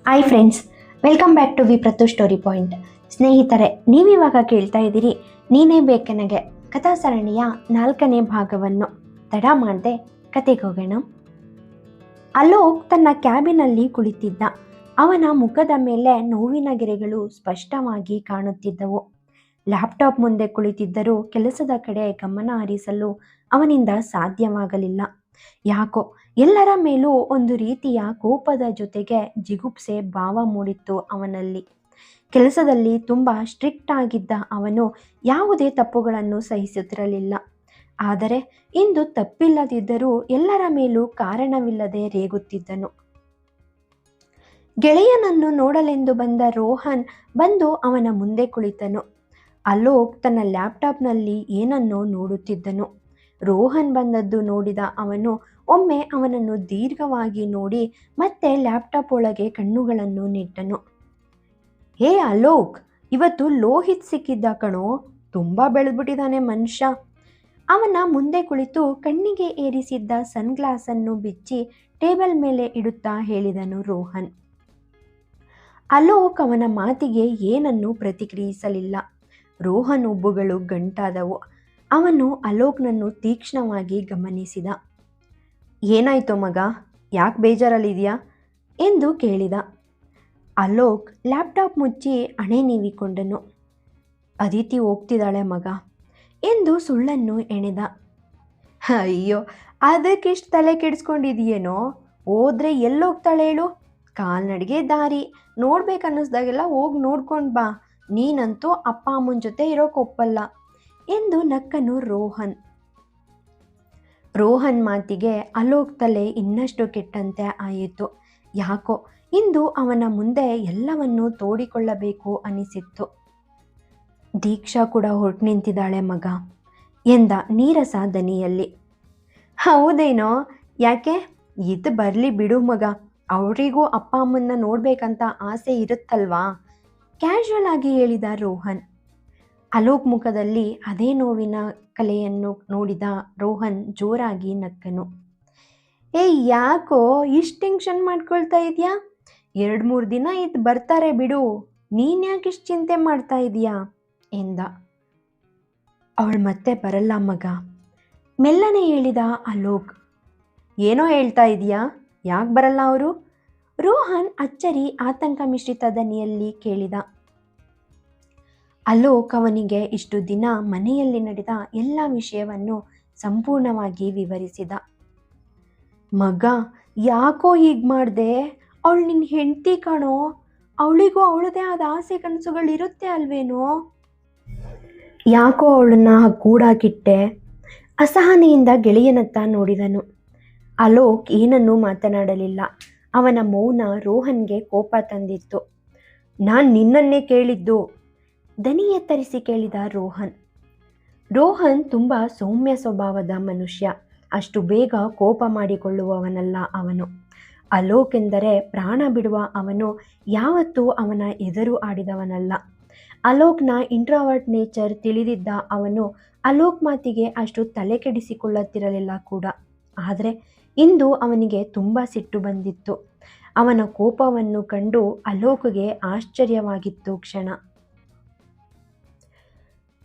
Hi friends, welcome back to ವಿ ಪ್ರತು story point. ಸ್ನೇಹಿತರೆ, ನೀವಿವಾಗ ಕೇಳ್ತಾ ಇದ್ದೀರಿ ನೀನೇ ಬೇಕೆನಗೆ ಕಥಾ ಸರಣಿಯ 4ನೇ ಭಾಗವನ್ನು. ತಡ ಮಾಡದೆ ಕತೆಗೆ ಹೋಗೋಣ. ಅಲೋಕ್ ತನ್ನ ಕ್ಯಾಬಿನಲ್ಲಿ ಕುಳಿತಿದ್ದ. ಅವನ ಮುಖದ ಮೇಲೆ ನೋವಿನ ಗೆರೆಗಳು ಸ್ಪಷ್ಟವಾಗಿ ಕಾಣುತ್ತಿದ್ದವು. ಲ್ಯಾಪ್ಟಾಪ್ ಮುಂದೆ ಕುಳಿತಿದ್ದರೂ ಕೆಲಸದ ಕಡೆ ಗಮನ ಹರಿಸಲು ಅವನಿಂದ ಸಾಧ್ಯವಾಗಲಿಲ್ಲ. ಯಾಕೋ ಎಲ್ಲರ ಮೇಲೂ ಒಂದು ರೀತಿಯ ಕೋಪದ ಜೊತೆಗೆ ಜಿಗುಪ್ಸೆ ಭಾವ ಮೂಡಿತ್ತು ಅವನಲ್ಲಿ. ಕೆಲಸದಲ್ಲಿ ತುಂಬ ಸ್ಟ್ರಿಕ್ಟ್ ಆಗಿದ್ದ ಅವನು ಯಾವುದೇ ತಪ್ಪುಗಳನ್ನು ಸಹಿಸುತ್ತಿರಲಿಲ್ಲ. ಆದರೆ ಇಂದು ತಪ್ಪಿಲ್ಲದಿದ್ದರೂ ಎಲ್ಲರ ಮೇಲೂ ಕಾರಣವಿಲ್ಲದೆ ರೇಗುತ್ತಿದ್ದನು. ಗೆಳೆಯನನ್ನು ನೋಡಲೆಂದು ಬಂದ ರೋಹನ್ ಬಂದು ಅವನ ಮುಂದೆ ಕುಳಿತನು. ಅಲೋಕ್ ತನ್ನ ಲ್ಯಾಪ್ಟಾಪ್ನಲ್ಲಿ ಏನನ್ನೋ ನೋಡುತ್ತಿದ್ದನು. ರೋಹನ್ ಬಂದದ್ದು ನೋಡಿದ ಅವನು ಒಮ್ಮೆ ಅವನನ್ನು ದೀರ್ಘವಾಗಿ ನೋಡಿ ಮತ್ತೆ ಲ್ಯಾಪ್ಟಾಪ್ ಒಳಗೆ ಕಣ್ಣುಗಳನ್ನು ನೆಟ್ಟನು. ಹೇ ಅಲೋಕ್, ಇವತ್ತು ಲೋಹಿತ್ ಸಿಕ್ಕಿದ್ದ ಕಣೋ, ತುಂಬ ಬೆಳೆದ್ಬಿಟ್ಟಿದ್ದಾನೆ ಮನುಷ್ಯ. ಅವನ ಮುಂದೆ ಕುಳಿತು ಕಣ್ಣಿಗೆ ಏರಿಸಿದ್ದ ಸನ್ಗ್ಲಾಸನ್ನು ಬಿಚ್ಚಿ ಟೇಬಲ್ ಮೇಲೆ ಇಡುತ್ತಾ ಹೇಳಿದನು ರೋಹನ್. ಅಲೋಕ್ ಅವನ ಮಾತಿಗೆ ಏನನ್ನೂ ಪ್ರತಿಕ್ರಿಯಿಸಲಿಲ್ಲ. ರೋಹನ್ ಉಬ್ಬುಗಳು ಗಂಟಾದವು. ಅವನು ಅಲೋಕ್ನನ್ನು ತೀಕ್ಷ್ಣವಾಗಿ ಗಮನಿಸಿದ. ಏನಾಯ್ತೋ ಮಗ, ಯಾಕೆ ಬೇಜಾರಲ್ಲಿದೆಯಾ ಎಂದು ಕೇಳಿದ. ಅಲೋಕ್ ಲ್ಯಾಪ್ಟಾಪ್ ಮುಚ್ಚಿ ಹಣೆ ನೀವಿಕೊಂಡನು. ಅದಿತಿ ಹೋಗ್ತಿದ್ದಾಳೆ ಮಗ ಎಂದು ಸುಳ್ಳನ್ನು ಎಣೆದ. ಅಯ್ಯೋ, ಅದಕ್ಕಿಷ್ಟು ತಲೆ ಕೆಡಿಸ್ಕೊಂಡಿದೆಯೇನೋ? ಹೋದ್ರೆ ಎಲ್ಲೋಗ್ತಾಳೆ ಹೇಳು? ಕಾಲ್ನಡಿಗೆ ದಾರಿ, ನೋಡ್ಬೇಕನ್ನಿಸ್ದಾಗೆಲ್ಲ ಹೋಗಿ ನೋಡ್ಕೊಂಡು ಬಾ. ನೀನಂತೂ ಅಪ್ಪ ಅಮ್ಮನ ಜೊತೆ ಇರೋಕ್ಕೊಪ್ಪಲ್ಲ ಎಂದು ನಕ್ಕನು ರೋಹನ್. ರೋಹನ್ ಮಾತಿಗೆ ಅಲೋಕ್ ತಲೆ ಇನ್ನಷ್ಟು ಕೆಟ್ಟಂತೆ ಆಯಿತು. ಯಾಕೋ ಇಂದು ಅವನ ಮುಂದೆ ಎಲ್ಲವನ್ನೂ ತೋಡಿಕೊಳ್ಳಬೇಕು ಅನಿಸಿತ್ತು. ದೀಕ್ಷಾ ಕೂಡ ಹೊರಟು ನಿಂತಿದ್ದಾಳೆ ಮಗ ಎಂದ ನೀರಸ ದನಿಯಲ್ಲಿ. ಹೌದೇನೋ? ಯಾಕೆ? ಇದು ಬರಲಿ ಬಿಡು ಮಗ, ಅವರಿಗೂ ಅಪ್ಪ ಅಮ್ಮನ್ನ ನೋಡ್ಬೇಕಂತ ಆಸೆ ಇರುತ್ತಲ್ವಾ? ಕ್ಯಾಶುವಲ್ ಆಗಿ ಹೇಳಿದ ರೋಹನ್. ಅಲೋಕ್ ಮುಖದಲ್ಲಿ ಅದೇ ನೋವಿನ ಕಲೆಯನ್ನು ನೋಡಿದ ರೋಹನ್ ಜೋರಾಗಿ ನಕ್ಕನು. ಯಾಕೋ ಇಷ್ಟು ಟೆನ್ಷನ್ ಮಾಡ್ಕೊಳ್ತಾ ಇದೆಯಾ? 2-3 ದಿನ ಇದ್ದು ಬರ್ತಾರೆ ಬಿಡು, ನೀನು ಯಾಕೆ ಇಷ್ಟು ಚಿಂತೆ ಮಾಡ್ತಾ ಇದೀಯಾ ಎಂದ. ಅವಳು ಮತ್ತೆ ಬರಲ್ಲ ಮಗ, ಮೆಲ್ಲನೆ ಹೇಳಿದ ಅಲೋಕ್. ಏನೋ ಹೇಳ್ತಾ ಇದೀಯಾ? ಯಾಕೆ ಬರಲ್ಲ ಅವರು? ರೋಹನ್ ಅಚ್ಚರಿ ಆತಂಕ ಮಿಶ್ರಿತ ದನಿಯಲ್ಲಿ ಕೇಳಿದ. ಅಲೋಕ್ ಅವನಿಗೆ ಇಷ್ಟು ದಿನ ಮನೆಯಲ್ಲಿ ನಡೆದ ಎಲ್ಲ ವಿಷಯವನ್ನು ಸಂಪೂರ್ಣವಾಗಿ ವಿವರಿಸಿದ. ಮಗ, ಯಾಕೋ ಹೀಗೆ ಮಾಡಿದೆ? ಅವಳು ನಿನ್ನ ಹೆಂಡತಿ ಕಣೋ, ಅವಳಿಗೂ ಅವಳದೇ ಆದ ಆಸೆ ಕನಸುಗಳಿರುತ್ತೆ ಅಲ್ವೇನೋ? ಯಾಕೋ ಅವಳನ್ನ ಕೂಡಾಕಿಟ್ಟೆ? ಅಸಹನೆಯಿಂದ ಗೆಳೆಯನತ್ತ ನೋಡಿದನು. ಅಲೋಕ್ ಏನನ್ನೂ ಮಾತನಾಡಲಿಲ್ಲ. ಅವನ ಮೌನ ರೋಹನ್ಗೆ ಕೋಪ ತಂದಿತ್ತು. ನಾನು ನಿನ್ನನ್ನೇ ಕೇಳಿದ್ದು, ದನಿ ಎತ್ತರಿಸಿ ಕೇಳಿದ ರೋಹನ್. ರೋಹನ್ ತುಂಬ ಸೌಮ್ಯ ಸ್ವಭಾವದ ಮನುಷ್ಯ. ಅಷ್ಟು ಬೇಗ ಕೋಪ ಮಾಡಿಕೊಳ್ಳುವವನಲ್ಲ ಅವನು. ಅಲೋಕ್ ಎಂದರೆ ಪ್ರಾಣ ಬಿಡುವ ಅವನು ಯಾವತ್ತೂ ಅವನ ಎದುರು ಆಡಿದವನಲ್ಲ. ಅಲೋಕ್ನ ಇಂಟ್ರಾವರ್ಟ್ ನೇಚರ್ ತಿಳಿದಿದ್ದ ಅವನು ಅಲೋಕ್ ಮಾತಿಗೆ ಅಷ್ಟು ತಲೆ ಕೆಡಿಸಿಕೊಳ್ಳುತ್ತಿರಲಿಲ್ಲ ಕೂಡ. ಆದರೆ ಇಂದು ಅವನಿಗೆ ತುಂಬ ಸಿಟ್ಟು ಬಂದಿತ್ತು. ಅವನ ಕೋಪವನ್ನು ಕಂಡು ಅಲೋಕ್ಗೆ ಆಶ್ಚರ್ಯವಾಗಿತ್ತು ಕ್ಷಣ.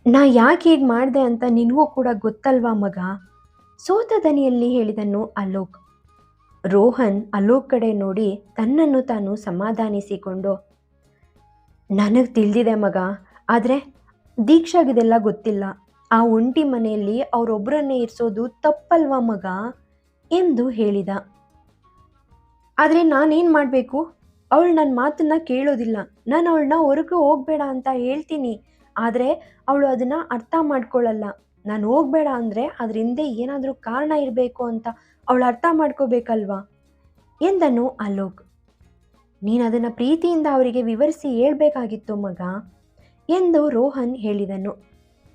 ನಾ ಯಾಕೆ ಹೀಗೆ ಮಾಡಿದೆ ಅಂತ ನಿನಗೂ ಕೂಡ ಗೊತ್ತಲ್ವಾ ಮಗ? ಸೋತ ದನಿಯಲ್ಲಿ ಹೇಳಿದನು ಅಲೋಕ್. ರೋಹನ್ ಅಲೋಕ್ ಕಡೆ ನೋಡಿ ತನ್ನನ್ನು ತಾನು ಸಮಾಧಾನಿಸಿಕೊಂಡು, ನನಗೆ ತಿಳಿದಿದೆ ಮಗ, ಆದರೆ ದೀಕ್ಷಾಗಿದೆಲ್ಲ ಗೊತ್ತಿಲ್ಲ. ಆ ಒಂಟಿ ಮನೆಯಲ್ಲಿ ಅವರೊಬ್ಬರನ್ನೇ ಇರಿಸೋದು ತಪ್ಪಲ್ವಾ ಮಗ ಎಂದು ಹೇಳಿದ. ಆದರೆ ನಾನೇನು ಮಾಡಬೇಕು? ಅವಳು ನನ್ನ ಮಾತನ್ನು ಕೇಳೋದಿಲ್ಲ. ನಾನು ಅವಳನ್ನ ಹೊರಗೆ ಹೋಗಬೇಡ ಅಂತ ಹೇಳ್ತೀನಿ, ಆದರೆ ಅವಳು ಅದನ್ನು ಅರ್ಥ ಮಾಡ್ಕೊಳ್ಳಲ್ಲ. ನಾನು ಹೋಗಬೇಡ ಅಂದರೆ ಅದ್ರ ಹಿಂದೆ ಏನಾದರೂ ಕಾರಣ ಇರಬೇಕು ಅಂತ ಅವಳು ಅರ್ಥ ಮಾಡ್ಕೋಬೇಕಲ್ವಾ ಎಂದನು ಅಲೋಕ್. ನೀನು ಅದನ್ನು ಪ್ರೀತಿಯಿಂದ ಅವರಿಗೆ ವಿವರಿಸಿ ಹೇಳ್ಬೇಕಾಗಿತ್ತು ಮಗ ಎಂದು ರೋಹನ್ ಹೇಳಿದನು.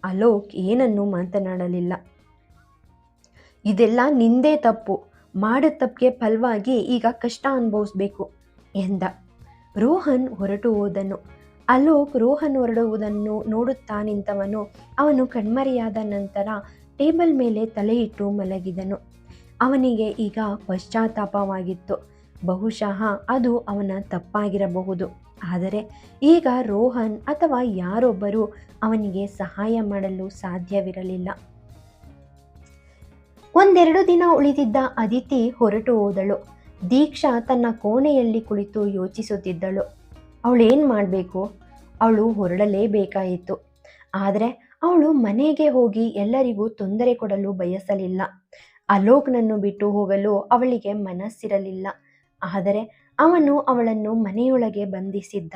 ಅಲೋಕ್ ಏನನ್ನೂ ಮಾತನಾಡಲಿಲ್ಲ. ಇದೆಲ್ಲ ನಿಂದೇ ತಪ್ಪು, ಮಾಡಿದ ತಪ್ಪಿಗೆ ಫಲವಾಗಿ ಈಗ ಕಷ್ಟ ಅನುಭವಿಸ್ಬೇಕು ಎಂದ. ರೋಹನ್ ಹೊರಟು ಹೋದನು. ಅಲೋಕ್ ರೋಹನ್ ಹೊರಡುವುದನ್ನು ನೋಡುತ್ತಾ ನಿಂತವನು. ಅವನು ಕಣ್ಮರೆಯಾದ ನಂತರ ಟೇಬಲ್ ಮೇಲೆ ತಲೆ ಇಟ್ಟು ಮಲಗಿದನು. ಅವನಿಗೆ ಈಗ ಪಶ್ಚಾತ್ತಾಪವಾಗಿತ್ತು. ಬಹುಶಃ ಅದು ಅವನ ತಪ್ಪಾಗಿರಬಹುದು. ಆದರೆ ಈಗ ರೋಹನ್ ಅಥವಾ ಯಾರೊಬ್ಬರೂ ಅವನಿಗೆ ಸಹಾಯ ಮಾಡಲು ಸಾಧ್ಯವಿರಲಿಲ್ಲ. ಒಂದೆರಡು ದಿನ ಉಳಿದಿದ್ದ ಅದಿತಿ ಹೊರಟು ಹೋದಳು. ದೀಕ್ಷಾ ತನ್ನ ಕೋಣೆಯಲ್ಲಿ ಕುಳಿತು ಯೋಚಿಸುತ್ತಿದ್ದಳು. ಅವಳೇನು ಮಾಡಬೇಕು? ಅವಳು ಹೊರಡಲೇಬೇಕಾಯಿತು. ಆದರೆ ಅವಳು ಮನೆಗೆ ಹೋಗಿ ಎಲ್ಲರಿಗೂ ತೊಂದರೆ ಕೊಡಲು ಬಯಸಲಿಲ್ಲ. ಅಲೋಕ್ನನ್ನು ಬಿಟ್ಟು ಹೋಗಲು ಅವಳಿಗೆ ಮನಸ್ಸಿರಲಿಲ್ಲ. ಆದರೆ ಅವನು ಅವಳನ್ನು ಮನೆಯೊಳಗೆ ಬಂಧಿಸಿದ್ದ.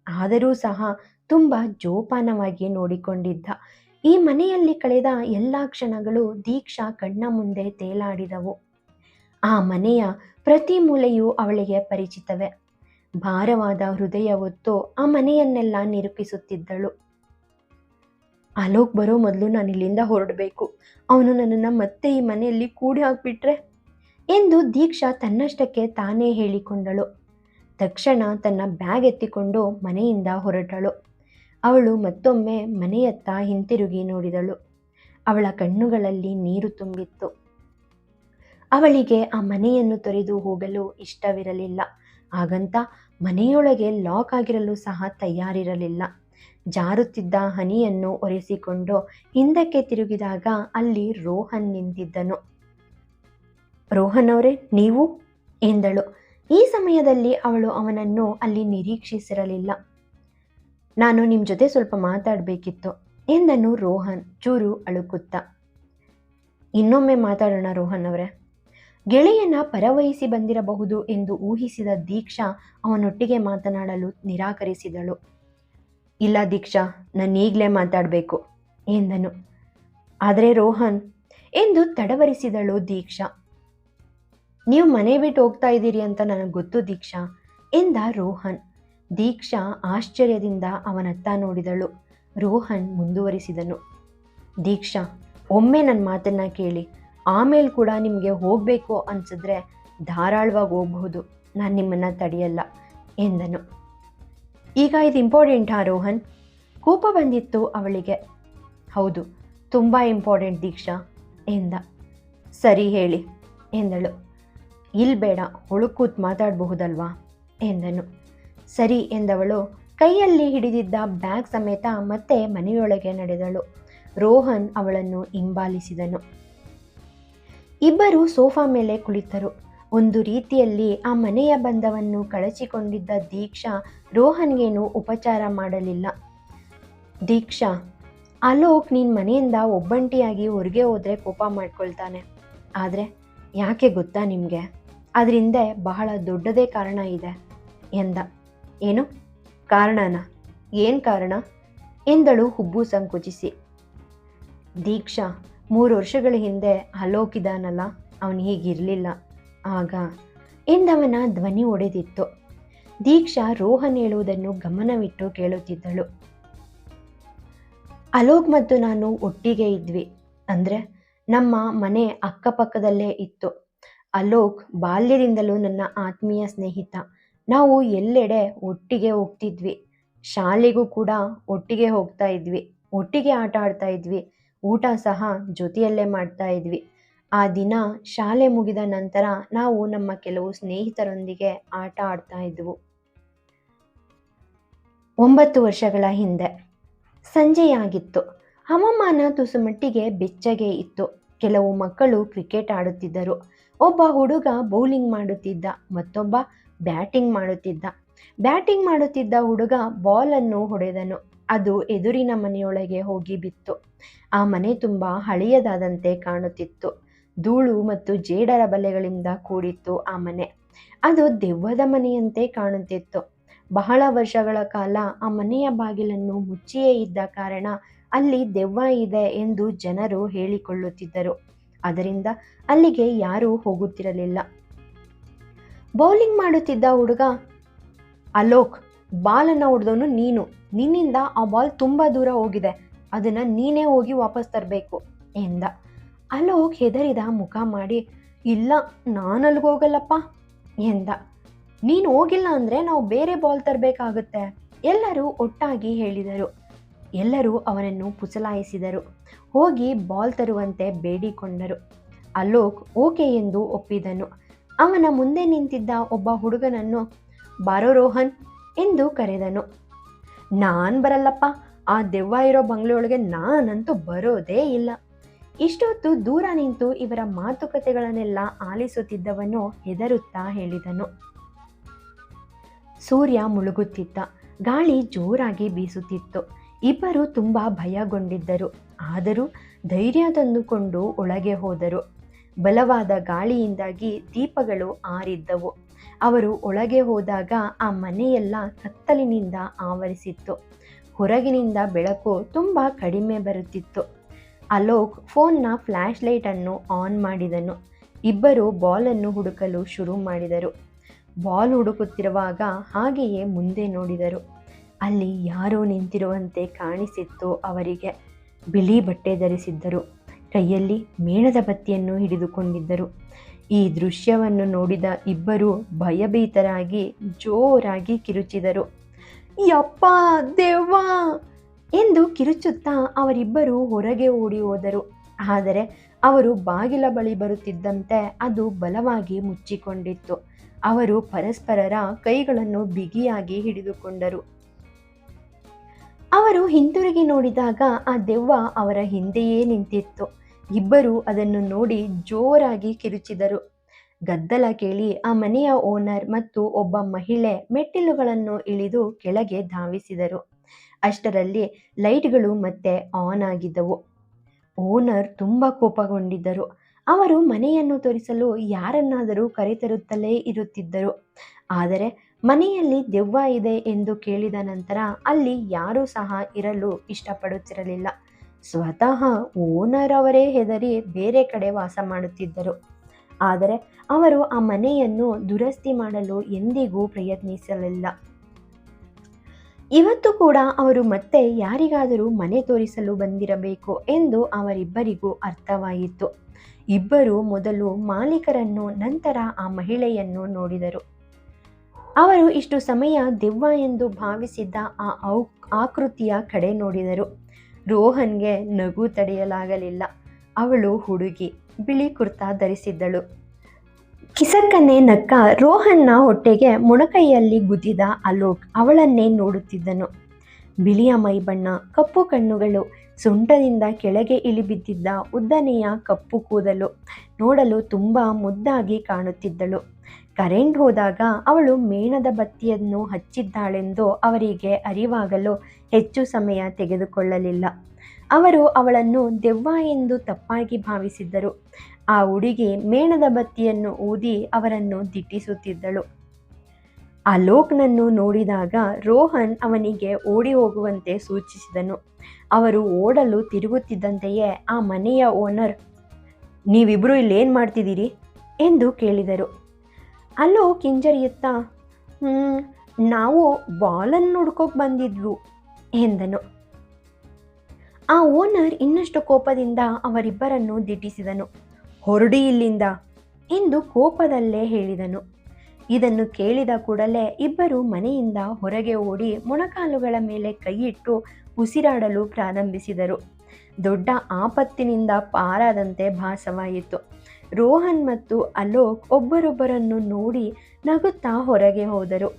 ಆದರೂ ಸಹ ತುಂಬ ಜೋಪಾನವಾಗಿ ನೋಡಿಕೊಂಡಿದ್ದ. ಈ ಮನೆಯಲ್ಲಿ ಕಳೆದ ಎಲ್ಲ ಕ್ಷಣಗಳು ದೀಕ್ಷಾ ಕಣ್ಣ ಮುಂದೆ ತೇಲಾಡಿದವು. ಆ ಮನೆಯ ಪ್ರತಿ ಮೂಲೆಯೂ ಅವಳಿಗೆ ಪರಿಚಿತವೇ. ಭಾರವಾದ ಹೃದಯ ಹೊತ್ತು ಆ ಮನೆಯನ್ನೆಲ್ಲ ನಿರೂಪಿಸುತ್ತಿದ್ದಳು. ಅಲೋಕ್ ಬರೋ ಮೊದಲು ನಾನು ಇಲ್ಲಿಂದ ಹೊರಡಬೇಕು. ಅವನು ನನ್ನನ್ನು ಮತ್ತೆ ಈ ಮನೆಯಲ್ಲಿ ಕೂಡಿ ಹಾಕ್ಬಿಟ್ರೆ ಎಂದು ದೀಕ್ಷಾ ತನ್ನಷ್ಟಕ್ಕೆ ತಾನೇ ಹೇಳಿಕೊಂಡಳು. ತಕ್ಷಣ ತನ್ನ ಬ್ಯಾಗ್ ಎತ್ತಿಕೊಂಡು ಮನೆಯಿಂದ ಹೊರಟಳು. ಅವಳು ಮತ್ತೊಮ್ಮೆ ಮನೆಯತ್ತ ಹಿಂತಿರುಗಿ ನೋಡಿದಳು. ಅವಳ ಕಣ್ಣುಗಳಲ್ಲಿ ನೀರು ತುಂಬಿತ್ತು. ಅವಳಿಗೆ ಆ ಮನೆಯನ್ನು ತೊರೆದು ಹೋಗಲು ಇಷ್ಟವಿರಲಿಲ್ಲ. ಹಾಗಂತ ಮನೆಯೊಳಗೆ ಲಾಕ್ ಆಗಿರಲು ಸಹ ತಯಾರಿರಲಿಲ್ಲ. ಜಾರುತ್ತಿದ್ದ ಹನಿಯನ್ನು ಒರೆಸಿಕೊಂಡು ಹಿಂದಕ್ಕೆ ತಿರುಗಿದಾಗ ಅಲ್ಲಿ ರೋಹನ್ ನಿಂತಿದ್ದನು. ರೋಹನ್ ಅವರೇ, ನೀವು ಎಂದಳು. ಈ ಸಮಯದಲ್ಲಿ ಅವಳು ಅವನನ್ನು ಅಲ್ಲಿ ನಿರೀಕ್ಷಿಸಿರಲಿಲ್ಲ. ನಾನು ನಿಮ್ಮ ಜೊತೆ ಸ್ವಲ್ಪ ಮಾತಾಡಬೇಕಿತ್ತು ಎಂದನು ರೋಹನ್ ಚೂರು ಅಳುಕುತ್ತಾ. ಇನ್ನೊಮ್ಮೆ ಮಾತಾಡೋಣ ರೋಹನ್ ಅವರೇ. ಗೆಳೆಯನ ಪರವಹಿಸಿ ಬಂದಿರಬಹುದು ಎಂದು ಊಹಿಸಿದ ದೀಕ್ಷಾ ಅವನೊಟ್ಟಿಗೆ ಮಾತನಾಡಲು ನಿರಾಕರಿಸಿದಳು. ಇಲ್ಲ ದೀಕ್ಷಾ, ನಾನು ಈಗಲೇ ಮಾತಾಡಬೇಕು ಎಂದನು. ಆದರೆ ರೋಹನ್ ಎಂದು ತಡವರಿಸಿದಳು ದೀಕ್ಷಾ. ನೀವು ಮನೆ ಬಿಟ್ಟು ಹೋಗ್ತಾ ಇದ್ದೀರಿ ಅಂತ ನನಗೆ ಗೊತ್ತು ದೀಕ್ಷಾ ಎಂದ ರೋಹನ್. ದೀಕ್ಷಾ ಆಶ್ಚರ್ಯದಿಂದ ಅವನತ್ತ ನೋಡಿದಳು. ರೋಹನ್ ಮುಂದುವರಿಸಿದನು. ದೀಕ್ಷಾ, ಒಮ್ಮೆ ನನ್ನ ಮಾತನ್ನ ಕೇಳಿ. ಆಮೇಲೆ ಕೂಡ ನಿಮಗೆ ಹೋಗಬೇಕು ಅನ್ಸಿದ್ರೆ ಧಾರಾಳವಾಗಿ ಹೋಗಬಹುದು. ನಾನು ನಿಮ್ಮನ್ನು ತಡೆಯಲ್ಲ ಎಂದನು. ಈಗ ಇದು ಇಂಪಾರ್ಟೆಂಟಾ ರೋಹನ್? ಕೋಪ ಬಂದಿತ್ತು ಅವಳಿಗೆ. ಹೌದು, ತುಂಬ ಇಂಪಾರ್ಟೆಂಟ್ ದೀಕ್ಷಾ ಎಂದ. ಸರಿ ಹೇಳಿ ಎಂದಳು. ಇಲ್ಲಿ ಬೇಡ, ಒಳಗೆ ಕೂತ್ ಮಾತಾಡಬಹುದಲ್ವಾ ಎಂದನು. ಸರಿ ಎಂದವಳು ಕೈಯಲ್ಲಿ ಹಿಡಿದಿದ್ದ ಬ್ಯಾಗ್ ಸಮೇತ ಮತ್ತೆ ಮನೆಯೊಳಗೆ ನಡೆದಳು. ರೋಹನ್ ಅವಳನ್ನು ಹಿಂಬಾಲಿಸಿದನು. ಇಬ್ಬರು ಸೋಫಾ ಮೇಲೆ ಕುಳಿತರು. ಒಂದು ರೀತಿಯಲ್ಲಿ ಆ ಮನೆಯ ಬಂಧವನ್ನು ಕಳಚಿಕೊಂಡಿದ್ದ ದೀಕ್ಷಾ ರೋಹನ್ಗೇನು ಉಪಚಾರ ಮಾಡಲಿಲ್ಲ. ದೀಕ್ಷಾ, ಅಲೋಕ್ ನೀನು ಮನೆಯಿಂದ ಒಬ್ಬಂಟಿಯಾಗಿ ಹೊರಗೆ ಹೋದರೆ ಕೋಪ ಮಾಡ್ಕೊಳ್ತಾನೆ. ಆದರೆ ಯಾಕೆ ಗೊತ್ತಾ ನಿಮಗೆ? ಅದರಿಂದ ಬಹಳ ದೊಡ್ಡದೇ ಕಾರಣ ಇದೆ ಎಂದ. ಏನು ಕಾರಣನ? ಏನು ಕಾರಣ ಎಂದಳು ಹುಬ್ಬು ಸಂಕುಚಿಸಿ. ದೀಕ್ಷಾ, 3 ವರ್ಷಗಳ ಹಿಂದೆ ಅಲೋಕ್ ಇದಾನಲ್ಲ, ಅವನು ಹೀಗಿರಲಿಲ್ಲ ಆಗ ಎಂದವನ ಧ್ವನಿ ಒಡೆದಿತ್ತು. ದೀಕ್ಷಾ ರೋಹನ್ ಹೇಳುವುದನ್ನು ಗಮನವಿಟ್ಟು ಕೇಳುತ್ತಿದ್ದಳು. ಅಲೋಕ್ ಮತ್ತು ನಾನು ಒಟ್ಟಿಗೆ ಇದ್ವಿ. ಅಂದರೆ ನಮ್ಮ ಮನೆ ಅಕ್ಕಪಕ್ಕದಲ್ಲೇ ಇತ್ತು. ಅಲೋಕ್ ಬಾಲ್ಯದಿಂದಲೂ ನನ್ನ ಆತ್ಮೀಯ ಸ್ನೇಹಿತ. ನಾವು ಎಲ್ಲೆಡೆ ಒಟ್ಟಿಗೆ ಹೋಗ್ತಿದ್ವಿ. ಶಾಲೆಗೂ ಕೂಡ ಒಟ್ಟಿಗೆ ಹೋಗ್ತಾ ಇದ್ವಿ. ಒಟ್ಟಿಗೆ ಆಟ ಆಡ್ತಾ ಇದ್ವಿ. ಊಟ ಸಹ ಜೊತೆಯಲ್ಲೇ ಮಾಡ್ತಾ ಇದ್ವಿ. ಆ ದಿನ ಶಾಲೆ ಮುಗಿದ ನಂತರ ನಾವು ನಮ್ಮ ಕೆಲವು ಸ್ನೇಹಿತರೊಂದಿಗೆ ಆಟ ಆಡ್ತಾ ಇದ್ವು. 9 ವರ್ಷಗಳ ಹಿಂದೆ ಸಂಜೆಯಾಗಿತ್ತು. ಹವಾಮಾನ ತುಸುಮಟ್ಟಿಗೆ ಬೆಚ್ಚಗೆ ಇತ್ತು. ಕೆಲವು ಮಕ್ಕಳು ಕ್ರಿಕೆಟ್ ಆಡುತ್ತಿದ್ದರು. ಒಬ್ಬ ಹುಡುಗ ಬೌಲಿಂಗ್ ಮಾಡುತ್ತಿದ್ದ, ಮತ್ತೊಬ್ಬ ಬ್ಯಾಟಿಂಗ್ ಮಾಡುತ್ತಿದ್ದ. ಬ್ಯಾಟಿಂಗ್ ಮಾಡುತ್ತಿದ್ದ ಹುಡುಗ ಬಾಲನ್ನು ಹೊಡೆದನು. ಅದು ಎದುರಿನ ಮನೆಯೊಳಗೆ ಹೋಗಿ ಬಿತ್ತು. ಆ ಮನೆ ತುಂಬ ಹಳೆಯದಾದಂತೆ ಕಾಣುತ್ತಿತ್ತು. ಧೂಳು ಮತ್ತು ಜೇಡರ ಬಲೆಗಳಿಂದ ಕೂಡಿತ್ತು ಆ ಮನೆ. ಅದು ದೆವ್ವದ ಮನೆಯಂತೆ ಕಾಣುತ್ತಿತ್ತು. ಬಹಳ ವರ್ಷಗಳ ಕಾಲ ಆ ಮನೆಯ ಬಾಗಿಲನ್ನು ಮುಚ್ಚಿಯೇ ಇದ್ದ ಕಾರಣ ಅಲ್ಲಿ ದೆವ್ವ ಇದೆ ಎಂದು ಜನರು ಹೇಳಿಕೊಳ್ಳುತ್ತಿದ್ದರು. ಅದರಿಂದ ಅಲ್ಲಿಗೆ ಯಾರೂ ಹೋಗುತ್ತಿರಲಿಲ್ಲ. ಬೌಲಿಂಗ್ ಮಾಡುತ್ತಿದ್ದ ಹುಡುಗ, ಅಲೋಕ್, ಬಾಲನ್ನು ಹೊಡೆದವನು ನೀನು. ನಿನ್ನಿಂದ ಆ ಬಾಲ್ ತುಂಬ ದೂರ ಹೋಗಿದೆ. ಅದನ್ನು ನೀನೇ ಹೋಗಿ ವಾಪಸ್ ತರಬೇಕು ಎಂದ. ಅಲೋಕ್ ಹೆದರಿದ ಮುಖ ಮಾಡಿ, ಇಲ್ಲ, ನಾನು ಅಲ್ಲಿಗೆ ಹೋಗಲ್ಲಪ್ಪ ಎಂದ. ನೀನು ಹೋಗಿಲ್ಲ ಅಂದರೆ ನಾವು ಬೇರೆ ಬಾಲ್ ತರಬೇಕಾಗುತ್ತೆ ಎಲ್ಲರೂ ಒಟ್ಟಾಗಿ ಹೇಳಿದರು. ಎಲ್ಲರೂ ಅವನನ್ನು ಪುಸಲಾಯಿಸಿದರು. ಹೋಗಿ ಬಾಲ್ ತರುವಂತೆ ಬೇಡಿಕೊಂಡರು. ಅಲೋಕ್ ಓಕೆ ಎಂದು ಒಪ್ಪಿದನು. ಅವನ ಮುಂದೆ ನಿಂತಿದ್ದ ಒಬ್ಬ ಹುಡುಗನನ್ನು ಬಾರೋ ರೋಹನ್ ಎಂದು ಕರೆದನು. ನಾನ್ ಬರಲ್ಲಪ್ಪ, ಆ ದೆವ್ವ ಇರೋ ಬಂಗ್ಲೆಯೊಳಗೆ ನಾನಂತೂ ಬರೋದೇ ಇಲ್ಲ. ಇಷ್ಟೊತ್ತು ದೂರ ನಿಂತು ಇವರ ಮಾತುಕತೆಗಳನ್ನೆಲ್ಲ ಆಲಿಸುತ್ತಿದ್ದವನು ಹೆದರುತ್ತಾ ಹೇಳಿದನು. ಸೂರ್ಯ ಮುಳುಗುತ್ತಿದ್ದ, ಗಾಳಿ ಜೋರಾಗಿ ಬೀಸುತ್ತಿತ್ತು. ಇಬ್ಬರು ತುಂಬಾ ಭಯಗೊಂಡಿದ್ದರು. ಆದರೂ ಧೈರ್ಯ ತಂದುಕೊಂಡು ಒಳಗೆ ಹೋದರು. ಬಲವಾದ ಗಾಳಿಯಿಂದಾಗಿ ದೀಪಗಳು ಆರಿದ್ದವು. ಅವರು ಒಳಗೆ ಹೋದಾಗ ಆ ಮನೆಯೆಲ್ಲ ಕತ್ತಲಿನಿಂದ ಆವರಿಸಿತ್ತು. ಹೊರಗಿನಿಂದ ಬೆಳಕು ತುಂಬಾ ಕಡಿಮೆ ಬರುತ್ತಿತ್ತು. ಅಲೋಕ್ ಫೋನ್ನ ಫ್ಲ್ಯಾಶ್ ಲೈಟ್ ಅನ್ನು ಆನ್ ಮಾಡಿದನು. ಇಬ್ಬರು ಬಾಲನ್ನು ಹುಡುಕಲು ಶುರು ಮಾಡಿದರು. ಬಾಲ್ ಹುಡುಕುತ್ತಿರುವಾಗ ಹಾಗೆಯೇ ಮುಂದೆ ನೋಡಿದರು. ಅಲ್ಲಿ ಯಾರೋ ನಿಂತಿರುವಂತೆ ಕಾಣಿಸಿತ್ತು ಅವರಿಗೆ. ಬಿಳಿ ಬಟ್ಟೆ ಧರಿಸಿದ್ದರು, ಕೈಯಲ್ಲಿ ಮೇಣದ ಬತ್ತಿಯನ್ನು ಹಿಡಿದುಕೊಂಡಿದ್ದರು. ಈ ದೃಶ್ಯವನ್ನು ನೋಡಿದ ಇಬ್ಬರು ಭಯಭೀತರಾಗಿ ಜೋರಾಗಿ ಕಿರುಚಿದರು. ಯಪ್ಪ ದೆವ್ವ ಎಂದು ಕಿರುಚುತ್ತಾ ಅವರಿಬ್ಬರು ಹೊರಗೆ ಓಡಿ ಹೋದರು. ಆದರೆ ಅವರು ಬಾಗಿಲ ಬಳಿ ಬರುತ್ತಿದ್ದಂತೆ ಅದು ಬಲವಾಗಿ ಮುಚ್ಚಿಕೊಂಡಿತ್ತು. ಅವರು ಪರಸ್ಪರರ ಕೈಗಳನ್ನು ಬಿಗಿಯಾಗಿ ಹಿಡಿದುಕೊಂಡರು. ಅವರು ಹಿಂತಿರುಗಿ ನೋಡಿದಾಗ ಆ ದೆವ್ವ ಅವರ ಹಿಂದೆಯೇ ನಿಂತಿತ್ತು. ಇಬ್ಬರು ಅದನ್ನು ನೋಡಿ ಜೋರಾಗಿ ಕಿರುಚಿದರು. ಗದ್ದಲ ಕೇಳಿ ಆ ಮನೆಯ ಓನರ್ ಮತ್ತು ಒಬ್ಬ ಮಹಿಳೆ ಮೆಟ್ಟಿಲುಗಳನ್ನು ಇಳಿದು ಕೆಳಗೆ ಧಾವಿಸಿದರು. ಅಷ್ಟರಲ್ಲಿ ಲೈಟ್ಗಳು ಮತ್ತೆ ಆನ್ ಆಗಿದ್ದವು. ಓನರ್ ತುಂಬ ಕೋಪಗೊಂಡಿದ್ದರು. ಅವರು ಮನೆಯನ್ನು ತೋರಿಸಲು ಯಾರನ್ನಾದರೂ ಕರೆತರುತ್ತಲೇ ಇರುತ್ತಿದ್ದರು. ಆದರೆ ಮನೆಯಲ್ಲಿ ದೆವ್ವ ಇದೆ ಎಂದು ಕೇಳಿದ ನಂತರ ಅಲ್ಲಿ ಯಾರೂ ಸಹ ಇರಲು ಇಷ್ಟಪಡುತ್ತಿರಲಿಲ್ಲ. ಸ್ವತಃ ಓನರ್ ಅವರೇ ಹೆದರಿ ಬೇರೆ ಕಡೆ ವಾಸ ಮಾಡುತ್ತಿದ್ದರು. ಆದರೆ ಅವರು ಆ ಮನೆಯನ್ನು ದುರಸ್ತಿ ಮಾಡಲು ಎಂದಿಗೂ ಪ್ರಯತ್ನಿಸಲಿಲ್ಲ. ಇವತ್ತು ಕೂಡ ಅವರು ಮತ್ತೆ ಯಾರಿಗಾದರೂ ಮನೆ ತೋರಿಸಲು ಬಂದಿರಬೇಕು ಎಂದು ಅವರಿಬ್ಬರಿಗೂ ಅರ್ಥವಾಯಿತು. ಇಬ್ಬರು ಮೊದಲು ಮಾಲೀಕರನ್ನು, ನಂತರ ಆ ಮಹಿಳೆಯನ್ನು ನೋಡಿದರು. ಅವರು ಇಷ್ಟು ಸಮಯ ದೆವ್ವ ಎಂದು ಭಾವಿಸಿದ್ದ ಆ ಆಕೃತಿಯ ಕಡೆ ನೋಡಿದರು. ರೋಹನ್ಗೆ ನಗು ತಡೆಯಲಾಗಲಿಲ್ಲ. ಅವಳು ಹುಡುಗಿ, ಬಿಳಿ ಕುರ್ತಾ ಧರಿಸಿದ್ದಳು. ಕಿಸಕ್ಕನೆ ನಕ್ಕ ರೋಹನ್ನ ಹೊಟ್ಟೆಗೆ ಮೊಣಕೈಯಲ್ಲಿ ಗುದ್ದಿದ ಅಲೋಕ್ ಅವಳನ್ನೇ ನೋಡುತ್ತಿದ್ದನು. ಬಿಳಿಯ ಮೈಬಣ್ಣ, ಕಪ್ಪು ಕಣ್ಣುಗಳು, ಸೊಂಟದಿಂದ ಕೆಳಗೆ ಇಳಿಬಿದ್ದಿದ್ದ ಉದ್ದನೆಯ ಕಪ್ಪು ಕೂದಲು, ನೋಡಲು ತುಂಬ ಮುದ್ದಾಗಿ ಕಾಣುತ್ತಿದ್ದಳು. ಕರೆಂಟ್ ಹೋದಾಗ ಅವಳು ಮೇಣದ ಬತ್ತಿಯನ್ನು ಹಚ್ಚಿದ್ದಾಳೆಂದು ಅವರಿಗೆ ಅರಿವಾಗಲು ಹೆಚ್ಚು ಸಮಯ ತೆಗೆದುಕೊಳ್ಳಲಿಲ್ಲ. ಅವರು ಅವಳನ್ನು ದೆವ್ವ ಎಂದು ತಪ್ಪಾಗಿ ಭಾವಿಸಿದ್ದರು. ಆ ಹುಡುಗಿ ಮೇಣದ ಬತ್ತಿಯನ್ನು ಊದಿ ಅವರನ್ನು ದಿಟ್ಟಿಸುತ್ತಿದ್ದಳು. ಅಲೋಕ್ನನ್ನು ನೋಡಿದಾಗ ರೋಹನ್ ಅವನಿಗೆ ಓಡಿ ಹೋಗುವಂತೆ ಸೂಚಿಸಿದನು. ಅವರು ಓಡಲು ತಿರುಗುತ್ತಿದ್ದಂತೆಯೇ ಆ ಮನೆಯ ಓನರ್, ನೀವಿಬ್ರು ಇಲ್ಲೇನು ಮಾಡ್ತಿದ್ದೀರಿ ಎಂದು ಕೇಳಿದರು. ಅಲೋಕ್ ಹಿಂಜರಿಯುತ್ತಾ, ನಾವು ಬಾಲನ್ನು ಹುಡ್ಕೋಕ್ ಬಂದಿದ್ವು ಎಂದನು. ಆ ಓನರ್ ಇನ್ನಷ್ಟು ಕೋಪದಿಂದ ಅವರಿಬ್ಬರನ್ನು ದಿಟ್ಟಿಸಿದನು. ಹೊರಡಿ ಇಲ್ಲಿಂದ ಎಂದು ಕೋಪದಲ್ಲೇ ಹೇಳಿದನು. ಇದನ್ನು ಕೇಳಿದ ಕೂಡಲೇ ಇಬ್ಬರು ಮನೆಯಿಂದ ಹೊರಗೆ ಓಡಿ ಮೊಣಕಾಲುಗಳ ಮೇಲೆ ಕೈಯಿಟ್ಟು ಉಸಿರಾಡಲು ಪ್ರಾರಂಭಿಸಿದರು. ದೊಡ್ಡ ಆಪತ್ತಿನಿಂದ ಪಾರಾದಂತೆ ಭಾಸವಾಯಿತು. ರೋಹನ್ ಮತ್ತು ಅಲೋಕ್ ಒಬ್ಬರೊಬ್ಬರನ್ನು ನೋಡಿ ನಗುತ್ತಾ ಹೊರಗೆ ಹೋದರು.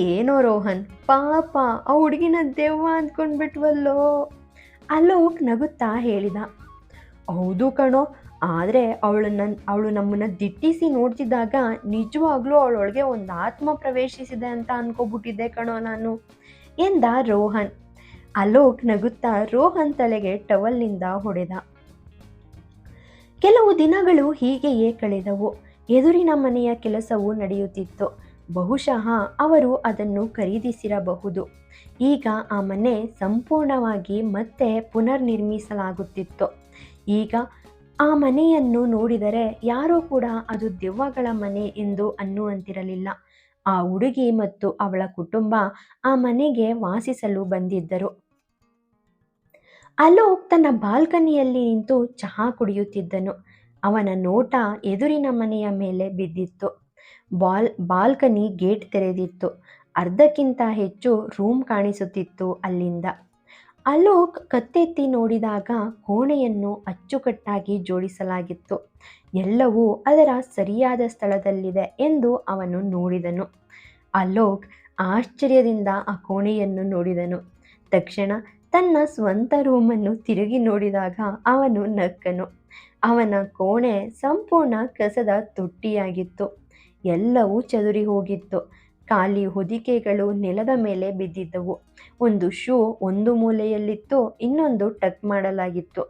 ಏನೋ ರೋಹನ್, ಪಾಪ ಆ ಹುಡುಗಿನ ದೆವ್ವ ಅಂದ್ಕೊಂಡ್ಬಿಟ್ವಲ್ಲೋ, ಅಲೋಕ್ ನಗುತ್ತಾ ಹೇಳಿದ. ಹೌದು ಕಣೋ, ಆದರೆ ಅವಳು ನಮ್ಮನ್ನು ದಿಟ್ಟಿಸಿ ನೋಡ್ತಿದ್ದಾಗ ನಿಜವಾಗ್ಲೂ ಅವಳೊಳಗೆ ಒಂದು ಆತ್ಮ ಪ್ರವೇಶಿಸಿದೆ ಅಂತ ಅನ್ಕೋಬಿಟ್ಟಿದ್ದೆ ಕಣೋ ನಾನು ಎಂದ ರೋಹನ್. ಅಲೋಕ್ ನಗುತ್ತಾ ರೋಹನ್ ತಲೆಗೆ ಟವಲ್ನಿಂದ ಹೊಡೆದ. ಕೆಲವು ದಿನಗಳು ಹೀಗೆಯೇ ಕಳೆದವು. ಎದುರಿನ ಮನೆಯ ಕೆಲಸವು ನಡೆಯುತ್ತಿತ್ತು. ಬಹುಶಃ ಅವರು ಅದನ್ನು ಖರೀದಿಸಿರಬಹುದು. ಈಗ ಆ ಮನೆ ಸಂಪೂರ್ಣವಾಗಿ ಮತ್ತೆ ಪುನರ್ನಿರ್ಮಿಸಲಾಗುತ್ತಿತ್ತು. ಈಗ ಆ ಮನೆಯನ್ನು ನೋಡಿದರೆ ಯಾರೂ ಕೂಡ ಅದು ದೆವ್ವಗಳ ಮನೆ ಎಂದು ಅನ್ನುವಂತಿರಲಿಲ್ಲ. ಆ ಹುಡುಗಿ ಮತ್ತು ಅವಳ ಕುಟುಂಬ ಆ ಮನೆಗೆ ವಾಸಿಸಲು ಬಂದಿದ್ದರು. ಅಲೋಕ್ ತನ್ನ ಬಾಲ್ಕನಿಯಲ್ಲಿ ನಿಂತು ಚಹಾ ಕುಡಿಯುತ್ತಿದ್ದನು. ಅವನ ನೋಟ ಎದುರಿನ ಮನೆಯ ಮೇಲೆ ಬಿದ್ದಿತ್ತು. ಬಾಲ್ಕನಿ ಗೇಟ್ ತೆರೆದಿತ್ತು. ಅರ್ಧಕ್ಕಿಂತ ಹೆಚ್ಚು ರೂಮ್ ಕಾಣಿಸುತ್ತಿತ್ತು ಅಲ್ಲಿಂದ. ಅಲೋಕ್ ಕತ್ತೆತ್ತಿ ನೋಡಿದಾಗ ಕೋಣೆಯನ್ನು ಅಚ್ಚುಕಟ್ಟಾಗಿ ಜೋಡಿಸಲಾಗಿತ್ತು. ಎಲ್ಲವೂ ಅದರ ಸರಿಯಾದ ಸ್ಥಳದಲ್ಲಿದೆ ಎಂದು ಅವನು ನೋಡಿದನು. ಅಲೋಕ್ ಆಶ್ಚರ್ಯದಿಂದ ಆ ಕೋಣೆಯನ್ನು ನೋಡಿದನು. ತಕ್ಷಣ ತನ್ನ ಸ್ವಂತ ರೂಮನ್ನು ತಿರುಗಿ ನೋಡಿದಾಗ ಅವನು ನಕ್ಕನು. ಅವನ ಕೋಣೆ ಸಂಪೂರ್ಣ ಕಸದ ತೊಟ್ಟಿಯಾಗಿತ್ತು. ಎಲ್ಲವೂ ಚದುರಿ ಹೋಗಿತ್ತು. ಖಾಲಿ ಹೊದಿಕೆಗಳು ನೆಲದ ಮೇಲೆ ಬಿದ್ದಿದ್ದವು. ಒಂದು ಶೂ ಒಂದು ಮೂಲೆಯಲ್ಲಿತ್ತು, ಇನ್ನೊಂದು ಟಕ್ ಮಾಡಲಾಗಿತ್ತು.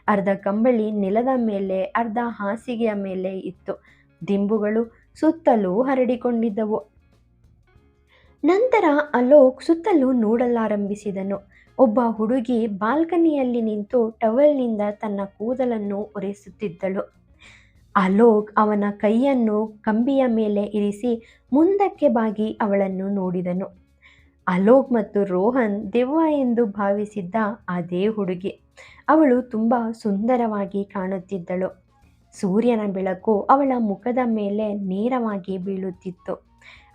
ಅರ್ಧ ಕಂಬಳಿ ನೆಲದ ಮೇಲೆ, ಅರ್ಧ ಹಾಸಿಗೆಯ ಮೇಲೆ ಇತ್ತು. ದಿಂಬುಗಳು ಸುತ್ತಲೂ ಹರಡಿಕೊಂಡಿದ್ದವು. ನಂತರ ಅಲೋಕ್ ಸುತ್ತಲೂ ನೋಡಲಾರಂಭಿಸಿದನು. ಒಬ್ಬ ಹುಡುಗಿ ಬಾಲ್ಕನಿಯಲ್ಲಿ ನಿಂತು ಟವಲ್ನಿಂದ ತನ್ನ ಕೂದಲನ್ನು ಒರೆಸುತ್ತಿದ್ದಳು. ಅಲೋಕ್ ಅವನ ಕೈಯನ್ನು ಕಂಬಿಯ ಮೇಲೆ ಇರಿಸಿ ಮುಂದಕ್ಕೆ ಬಾಗಿ ಅವಳನ್ನು ನೋಡಿದನು. ಅಲೋಕ್ ಮತ್ತು ರೋಹನ್ ದೆವ್ವ ಎಂದು ಭಾವಿಸಿದ್ದ ಅದೇ ಹುಡುಗಿ. ಅವಳು ತುಂಬ ಸುಂದರವಾಗಿ ಕಾಣುತ್ತಿದ್ದಳು. ಸೂರ್ಯನ ಬೆಳಕು ಅವಳ ಮುಖದ ಮೇಲೆ ನೇರವಾಗಿ ಬೀಳುತ್ತಿತ್ತು.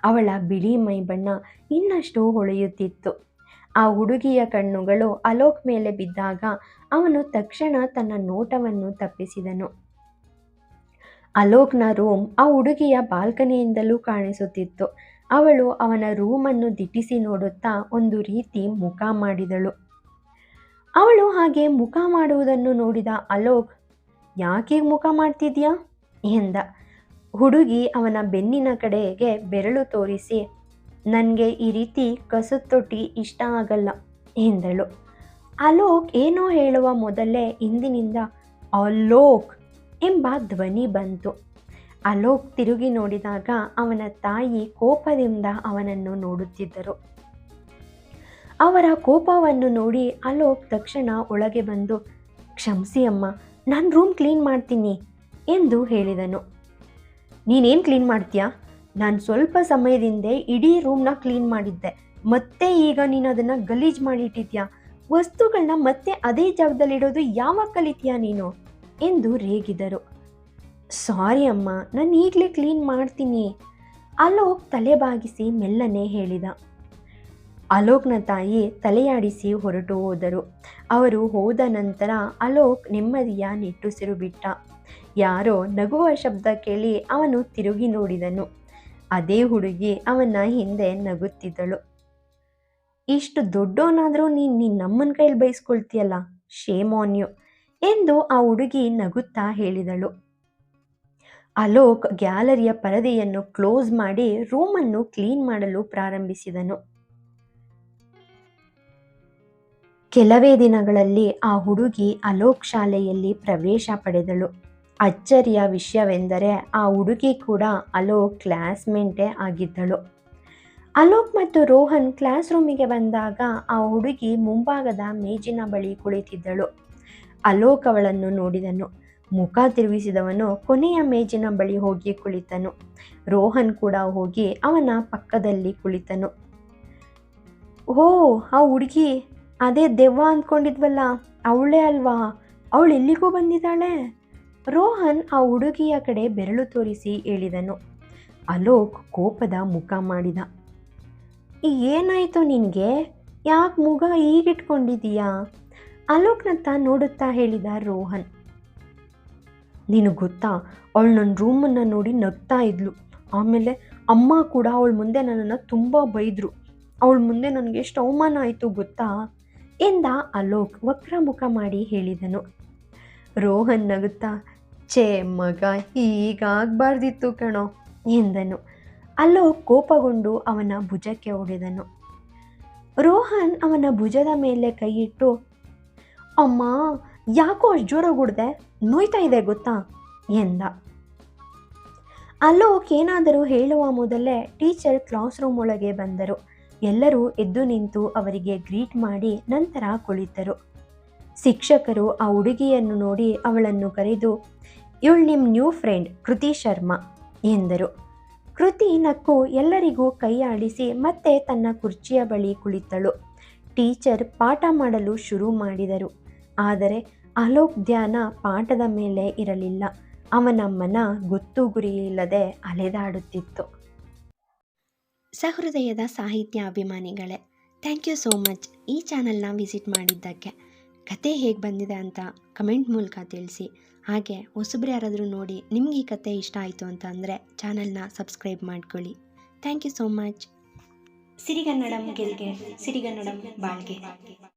ಅವಳ ಬಿಳಿ ಮೈಬಣ್ಣ ಇನ್ನಷ್ಟು ಹೊಳೆಯುತ್ತಿತ್ತು. ಆ ಹುಡುಗಿಯ ಕಣ್ಣುಗಳು ಅಲೋಕ್ ಮೇಲೆ ಬಿದ್ದಾಗ ಅವನು ತಕ್ಷಣ ತನ್ನ ನೋಟವನ್ನು ತಪ್ಪಿಸಿದನು. ಅಲೋಕ್ನ ರೂಮ್ ಆ ಹುಡುಗಿಯ ಬಾಲ್ಕನಿಯಿಂದಲೂ ಕಾಣಿಸುತ್ತಿತ್ತು. ಅವಳು ಅವನ ರೂಮನ್ನು ದಿಟ್ಟಿಸಿ ನೋಡುತ್ತಾ ಒಂದು ರೀತಿ ಮುಖ ಮಾಡಿದಳು. ಅವಳು ಹಾಗೆ ಮುಖ ಮಾಡುವುದನ್ನು ನೋಡಿದ ಅಲೋಕ್, ಯಾಕೆ ಮುಖ ಮಾಡ್ತಿದ್ಯಾ ಎಂದ. ಹುಡುಗಿ ಅವನ ಬೆನ್ನಿನ ಕಡೆಗೆ ಬೆರಳು ತೋರಿಸಿ, ನನಗೆ ಈ ರೀತಿ ಕಸದೊಟ್ಟಿ ಇಷ್ಟ ಆಗಲ್ಲ ಎಂದಳು. ಅಲೋಕ್ ಏನೋ ಹೇಳುವ ಮೊದಲೇ ಹಿಂದಿನಿಂದ ಅಲೋಕ್ ಎಂಬ ಧ್ವನಿ ಬಂತು. ಅಲೋಕ್ ತಿರುಗಿ ನೋಡಿದಾಗ ಅವನ ತಾಯಿ ಕೋಪದಿಂದ ಅವನನ್ನು ನೋಡುತ್ತಿದ್ದರು. ಅವರ ಕೋಪವನ್ನು ನೋಡಿ ಅಲೋಕ್ ತಕ್ಷಣ ಒಳಗೆ ಬಂದು, ಕ್ಷಮಿಸಿ ಅಮ್ಮ, ನಾನು ರೂಮ್ ಕ್ಲೀನ್ ಮಾಡ್ತೀನಿ ಎಂದು ಹೇಳಿದನು. ನೀನೇನು ಕ್ಲೀನ್ ಮಾಡ್ತೀಯಾ? ನಾನು ಸ್ವಲ್ಪ ಸಮಯದಿಂದ ಇಡೀ ರೂಮ್ನ ಕ್ಲೀನ್ ಮಾಡಿದ್ದೆ, ಮತ್ತೆ ಈಗ ನೀನು ಅದನ್ನು ಗಲೀಜು ಮಾಡಿಟ್ಟಿದ್ಯಾ? ವಸ್ತುಗಳನ್ನ ಮತ್ತೆ ಅದೇ ಜಾಗದಲ್ಲಿಡೋದು ಯಾವಾಗ ಕಲಿತೀಯಾ ನೀನು ಎಂದು ರೇಗಿದರು. ಸಾರಿ ಅಮ್ಮ, ನಾನು ಈಗಲೇ ಕ್ಲೀನ್ ಮಾಡ್ತೀನಿ, ಅಲೋಕ್ ತಲೆ ಬಾಗಿಸಿ ಮೆಲ್ಲನೆ ಹೇಳಿದ. ಅಲೋಕ್ನ ತಾಯಿ ತಲೆಯಾಡಿಸಿ ಹೊರಟು ಹೋದರು. ಅವರು ಹೋದ ನಂತರ ಅಲೋಕ್ ನೆಮ್ಮದಿಯ ನಿಟ್ಟುಸಿರು ಬಿಟ್ಟ. ಯಾರೋ ನಗುವ ಶಬ್ದ ಕೇಳಿ ಅವನು ತಿರುಗಿ ನೋಡಿದನು. ಅದೇ ಹುಡುಗಿ ಅವನ ಹಿಂದೆ ನಗುತ್ತಿದ್ದಳು. ಇಷ್ಟು ದೊಡ್ಡವನಾದರೂ ನಿನ್ನಮ್ಮನ ಕೈಲಿ ಬೈಸ್ಕೊಳ್ತೀಯಲ್ಲ, ಶೇಮ್ ಆನ್ ಯು ಎಂದು ಆ ಹುಡುಗಿ ನಗುತ್ತಾ ಹೇಳಿದಳು. ಅಲೋಕ್ ಗ್ಯಾಲರಿಯ ಪರದೆಯನ್ನು ಕ್ಲೋಸ್ ಮಾಡಿ ರೂಮನ್ನು ಕ್ಲೀನ್ ಮಾಡಲು ಪ್ರಾರಂಭಿಸಿದನು. ಕೆಲವೇ ದಿನಗಳಲ್ಲಿ ಆ ಹುಡುಗಿ ಅಲೋಕ್ ಶಾಲೆಯಲ್ಲಿ ಪ್ರವೇಶ ಪಡೆದಳು. ಅಚ್ಚರಿಯ ವಿಷಯವೆಂದರೆ ಆ ಹುಡುಗಿ ಕೂಡ ಅಲೋಕ್ ಕ್ಲಾಸ್ಮೇಟೇ ಆಗಿದ್ದಳು. ಅಲೋಕ್ ಮತ್ತು ರೋಹನ್ ಕ್ಲಾಸ್ ರೂಮಿಗೆ ಬಂದಾಗ ಆ ಹುಡುಗಿ ಮುಂಭಾಗದ ಮೇಜಿನ ಬಳಿ ಕುಳಿತಿದ್ದಳು. ಅಲೋಕ್ ಅವಳನ್ನು ನೋಡಿದನು. ಮುಖ ತಿರುಗಿಸಿದವನು ಕೊನೆಯ ಮೇಜಿನ ಬಳಿ ಹೋಗಿ ಕುಳಿತನು. ರೋಹನ್ ಕೂಡ ಹೋಗಿ ಅವನ ಪಕ್ಕದಲ್ಲಿ ಕುಳಿತನು. ಓ, ಆ ಹುಡುಗಿ, ಅದೇ ದೆವ್ವ ಅಂದ್ಕೊಂಡಿದ್ವಲ್ಲ, ಅವಳೇ ಅಲ್ವಾ? ಅವಳು ಎಲ್ಲಿಗೂ ಬಂದಿದ್ದಾಳೆ? ರೋಹನ್ ಆ ಹುಡುಗಿಯ ಕಡೆ ಬೆರಳು ತೋರಿಸಿ ಹೇಳಿದನು. ಅಲೋಕ್ ಕೋಪದ ಮುಖ ಮಾಡಿದ. ಏನಾಯಿತು ನಿನಗೆ? ಯಾಕೆ ಮುಖ ಹೀಗಿಟ್ಕೊಂಡಿದೀಯಾ? ಅಲೋಕ್ನತ್ತ ನೋಡುತ್ತಾ ಹೇಳಿದ ರೋಹನ್. ನೀನು ಗೊತ್ತಾ, ಅವಳು ನನ್ನ ರೂಮನ್ನು ನೋಡಿ ನಗ್ತಾ ಇದ್ಲು. ಆಮೇಲೆ ಅಮ್ಮ ಕೂಡ ಅವಳ ಮುಂದೆ ನನ್ನನ್ನು ತುಂಬ ಬೈದರು. ಅವಳ ಮುಂದೆ ನನಗೆ ಎಷ್ಟು ಅವಮಾನ ಆಯಿತು ಗೊತ್ತಾ ಎಂದ ಅಲೋಕ್ ವಕ್ರ ಮುಖ ಮಾಡಿ ಹೇಳಿದನು. ರೋಹನ್ ನಗುತ್ತಾ, ಛೇ ಮಗ, ಹೀಗಾಗಬಾರ್ದಿತ್ತು ಕಣೋ ಎಂದನು. ಅಲೋಕ್ ಕೋಪಗೊಂಡು ಅವನ ಭುಜಕ್ಕೆ ಹೊಡೆದನು. ರೋಹನ್ ಅವನ ಭುಜದ ಮೇಲೆ ಕೈಯಿಟ್ಟು, ಅಮ್ಮ, ಯಾಕೋ ಅಷ್ಟು ಜೋರಾಗಿ ಹೊಡೆದೆ? ನೋಯ್ತಾ ಇದೆ ಗೊತ್ತಾ ಎಂದ. ಅಲೋಕ್ ಏನಾದರೂ ಹೇಳುವ ಮೊದಲೇ ಟೀಚರ್ ಕ್ಲಾಸ್ ರೂಮ್ ಒಳಗೆ ಬಂದರು. ಎಲ್ಲರೂ ಎದ್ದು ನಿಂತು ಅವರಿಗೆ ಗ್ರೀಟ್ ಮಾಡಿ ನಂತರ ಕುಳಿತರು. ಶಿಕ್ಷಕರು ಆ ಹುಡುಗಿಯನ್ನು ನೋಡಿ ಅವಳನ್ನು ಕರೆದು, ಇವಳು ನಿಮ್ಮ ನ್ಯೂ ಫ್ರೆಂಡ್ ಕೃತಿ ಶರ್ಮಾ ಎಂದರು. ಕೃತಿ ನಕ್ಕು ಎಲ್ಲರಿಗೂ ಕೈ ಆಡಿಸಿ ಮತ್ತೆ ತನ್ನ ಕುರ್ಚಿಯ ಬಳಿ ಕುಳಿತಳು. ಟೀಚರ್ ಪಾಠ ಮಾಡಲು ಶುರು ಮಾಡಿದರು. ಆದರೆ ಅಲೋಕ್ ಧ್ಯಾನ ಪಾಠದ ಮೇಲೆ ಇರಲಿಲ್ಲ. ಅವನ ಮನ ಗೊತ್ತು ಗುರಿಯಿಲ್ಲದೆ ಅಲೆದಾಡುತ್ತಿತ್ತು. ಸಹೃದಯದ ಸಾಹಿತ್ಯ ಅಭಿಮಾನಿಗಳೇ, ಥ್ಯಾಂಕ್ ಯು ಸೋ ಮಚ್ ಈ ಚಾನಲ್ನ ವಿಸಿಟ್ ಮಾಡಿದ್ದಕ್ಕೆ. ಕತೆ ಹೇಗೆ ಬಂದಿದೆ ಅಂತ ಕಮೆಂಟ್ ಮೂಲಕ ತಿಳಿಸಿ. ಹಾಗೆ ಹೊಸಬ್ರು ಯಾರಾದರೂ ನೋಡಿ ನಿಮ್ಗೆ ಈ ಕತೆ ಇಷ್ಟ ಆಯಿತು ಅಂತ ಅಂದರೆ ಚಾನಲ್ನ ಸಬ್ಸ್ಕ್ರೈಬ್ ಮಾಡ್ಕೊಳ್ಳಿ. Thank you so much. ಸಿರಿಗನ್ನಡಂ ಗೆಲ್ಗೆ, ಸಿರಿಗನ್ನಡಂ ಬಾಳ್ಗೆ.